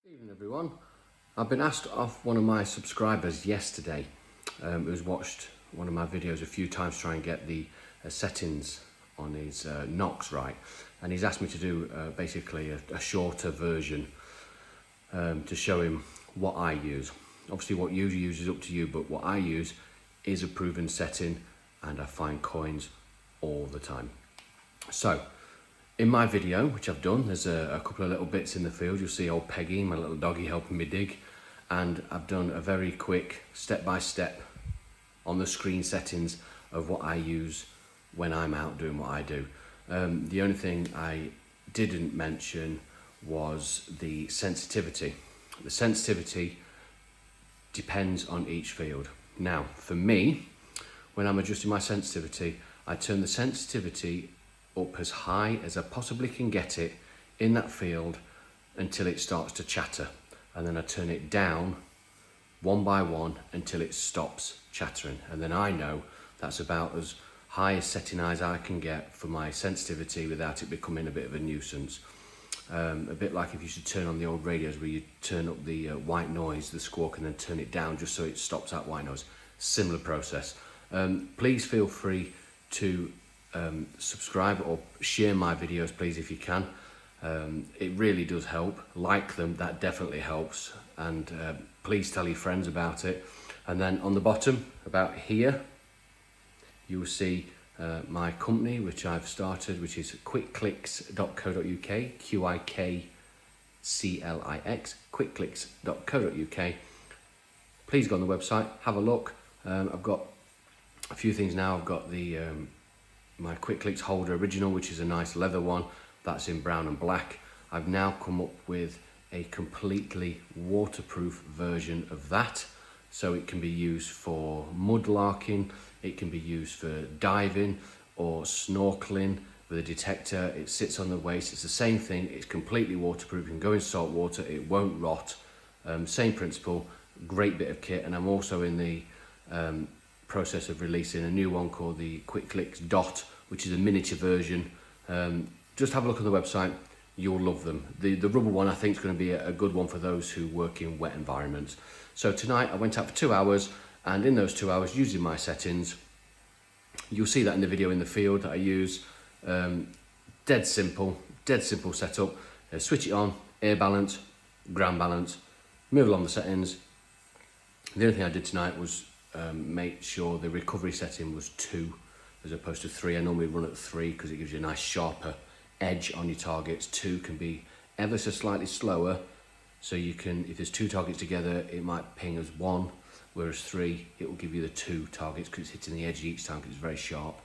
Evening everyone. I've been asked off one of my subscribers yesterday who's watched one of my videos a few times to try and get the settings on his knocks right, and he's asked me to do basically a shorter version to show him what I use. Obviously what you use is up to you, but what I use is a proven setting and I find coins all the time. So in my video, which I've done, there's a couple of little bits in the field. You'll see old Peggy, my little doggy, helping me dig. And I've done a very quick step-by-step on the screen settings of what I use when I'm out doing what I do. The only thing I didn't mention was the sensitivity. The sensitivity depends on each field. Now, for me, when I'm adjusting my sensitivity, I turn the sensitivity up as high as I possibly can get it in that field until it starts to chatter, and then I turn it down one by one until it stops chattering, and then I know that's about as high a setting as I can get for my sensitivity without it becoming a bit of a nuisance. A bit like if you should turn on the old radios where you turn up the white noise, the squawk, and then turn it down just so it stops that white noise. Similar process. Please feel free to subscribe or share my videos, please, if you can. It really does help. Like them, that definitely helps, and please tell your friends about it. And then on the bottom about here you will see my company, which I've started, which is QIKCLIX.co.uk, QIKCLIX, QIKCLIX.co.uk. Please go on the website, have a look. I've got a few things now. I've got the my QIKCLIX holder original, which is a nice leather one that's in brown and black. I've now come up with a completely waterproof version of that, so it can be used for mudlarking, it can be used for diving or snorkeling with a detector. It sits on the waist, it's the same thing, it's completely waterproof, you can go in salt water, it won't rot. Same principle, great bit of kit. And I'm also in the process of releasing a new one called the QIKCLIX Dot, which is a miniature version. Just have a look on the website, you'll love them. The rubber one I think is going to be a good one for those who work in wet environments. So tonight I went out for 2 hours, and in those 2 hours using my settings, you'll see that in the video in the field that I use. Dead simple setup. Switch it on, air balance, ground balance, move along the settings. The only thing I did tonight was make sure the recovery setting was 2 as opposed to 3. I normally run at 3 because it gives you a nice sharper edge on your targets. 2 can be ever so slightly slower, so you can, if there's 2 targets together, it might ping as 1, whereas 3, it will give you the 2 targets because it's hitting the edge each time because it's very sharp.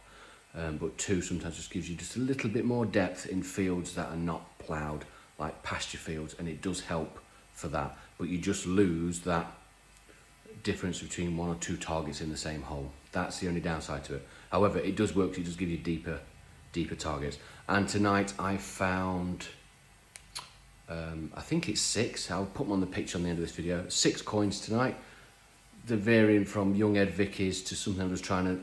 But 2 sometimes just gives you just a little bit more depth in fields that are not ploughed, like pasture fields, and it does help for that. But you just lose that difference between 1 or 2 targets in the same hole. That's the only downside to it. However, it does work, it does give you deeper targets. And tonight I found, I think it's 6, I'll put them on the picture on the end of this video, 6 coins tonight. They're varying from young Ed Vicky's to something I'm just trying to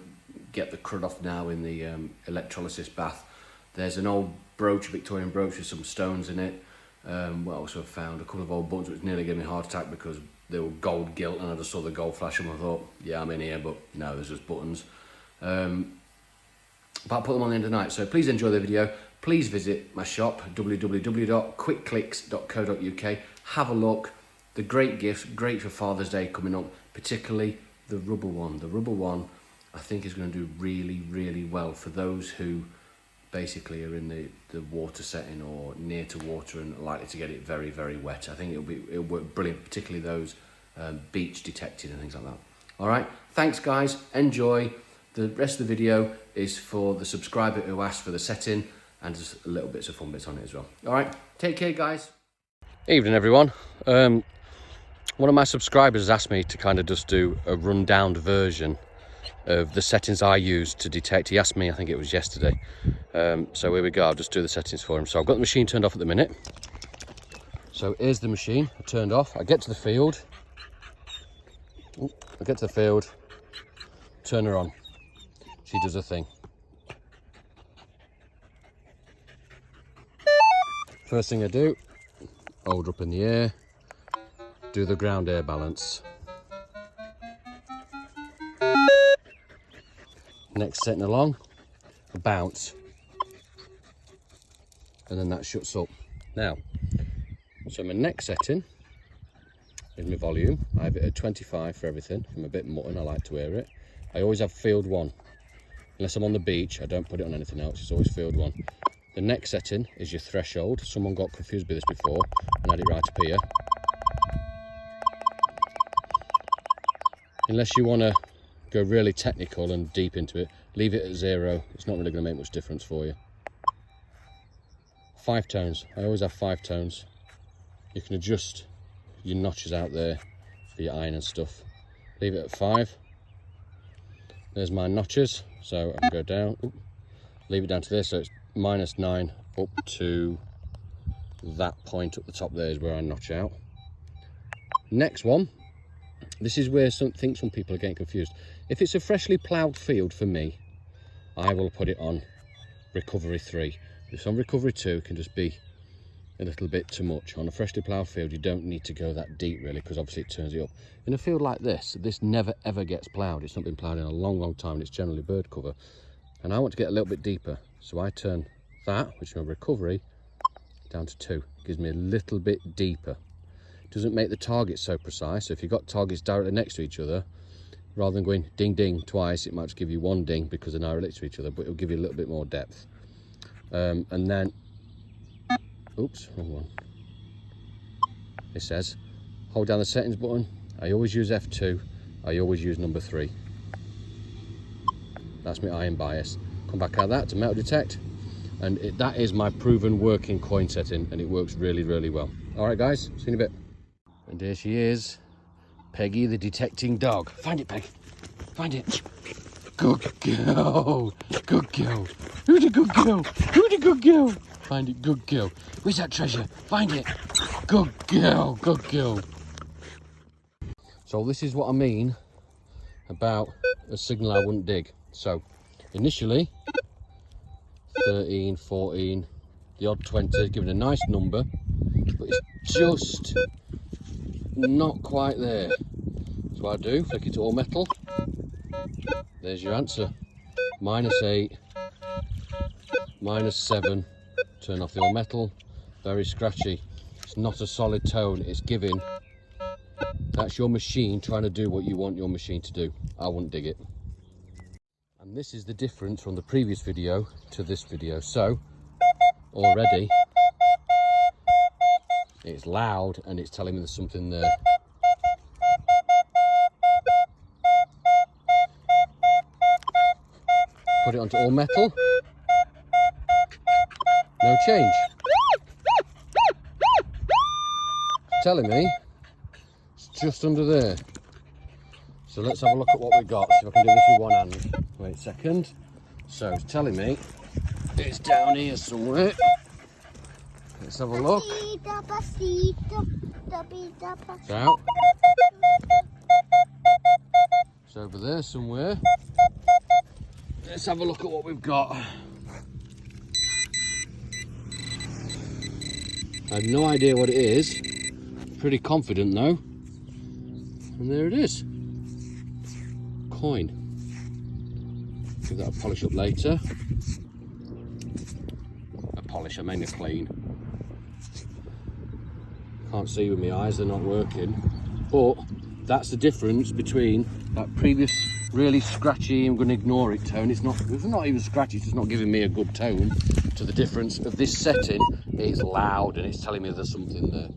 get the crud off now in the electrolysis bath. There's an old brooch, Victorian brooch with some stones in it. What else have I found? A couple of old buttons which nearly gave me a heart attack because they were gold gilt, and I just saw the gold flash and I thought, yeah, I'm in here, but no, there's just buttons. But I'll put them on the end of the night, so please enjoy the video. Please visit my shop, www.QIKCLIX.co.uk. Have a look. The great gifts, great for Father's Day coming up, particularly the rubber one. The rubber one I think is going to do really, really well for those who basically are in the water setting or near to water and are likely to get it very, very wet. I think it'll work brilliant, particularly those beach detected and things like that. All right, thanks guys, enjoy. The rest of the video is for the subscriber who asked for the setting, and just a little bits of fun bits on it as well. All right, take care guys. Evening everyone. One of my subscribers asked me to kind of just do a rundown version of the settings I use to detect. He asked me, I think it was yesterday. So here we go, I'll just do the settings for him. So I've got the machine turned off at the minute. So here's the machine turned off. I get to the field. Turn her on. She does a thing. First thing I do, hold her up in the air, do the ground air balance. Next setting along, a bounce, and then that shuts up. Now, so my next setting is my volume. I have it at 25 for everything. I'm a bit mutton, I like to hear it. I always have field 1. Unless I'm on the beach, I don't put it on anything else, it's always field 1. The next setting is your threshold. Someone got confused with this before and had it right up here. Unless you want to go really technical and deep into it, leave it at 0. It's not really going to make much difference for you. 5 tones. I always have 5 tones. You can adjust your notches out there for your iron and stuff. Leave it at 5. There's my notches, so I can go down. Ooh, leave it down to this, so it's -9 up to that point up the top there is where I notch out. Next one, this is where some people are getting confused. If it's a freshly ploughed field for me, I will put it on recovery 3. If it's on recovery 2, it can just be a little bit too much. On a freshly ploughed field, you don't need to go that deep really, because obviously it turns it up. In a field like this never ever gets ploughed. It's not been ploughed in a long time, and it's generally bird cover. And I want to get a little bit deeper, so I turn that, which is my recovery, down to 2. It gives me a little bit deeper. It doesn't make the target so precise. So if you've got targets directly next to each other, rather than going ding ding twice, it might just give you 1 ding because they're now next to each other, but it'll give you a little bit more depth. And then, oops, wrong one. It says, hold down the settings button. I always use F2. I always use number 3. That's my iron bias. Come back out of that to metal detect, and that is my proven working coin setting, and it works really, really well. All right, guys, see you in a bit. And there she is, Peggy the detecting dog. Find it, Peg. Find it. Good girl. Good girl. Who's a good girl? Who's a good girl? Find it, good girl. Where's that treasure? Find it. Good girl. Good girl. So this is what I mean about a signal I wouldn't dig. So initially 13, 14, the odd 20, given a nice number, but it's just not quite there. So what I do, flick it to all metal. There's your answer. -8, -7. Turn off the all metal. Very scratchy. It's not a solid tone. It's giving. That's your machine trying to do what you want your machine to do. I wouldn't dig it. And this is the difference from the previous video to this video. So already it's loud and it's telling me there's something there. Put it onto all metal. No change. It's telling me it's just under there. So let's have a look at what we got. See if I can do this with one hand. Wait a second. So it's telling me it's down here somewhere. Let's have a look. It's out. It's over there somewhere. Let's have a look at what we've got. I have no idea what it is. Pretty confident though. And there it is. Coin. Give that a polish up later. A polish, I mean a clean. Can't see with my eyes, they're not working. But that's the difference between that previous really scratchy, I'm going to ignore it tone. It's not even scratchy, it's just not giving me a good tone, to the difference of this setting. It's loud and it's telling me there's something there.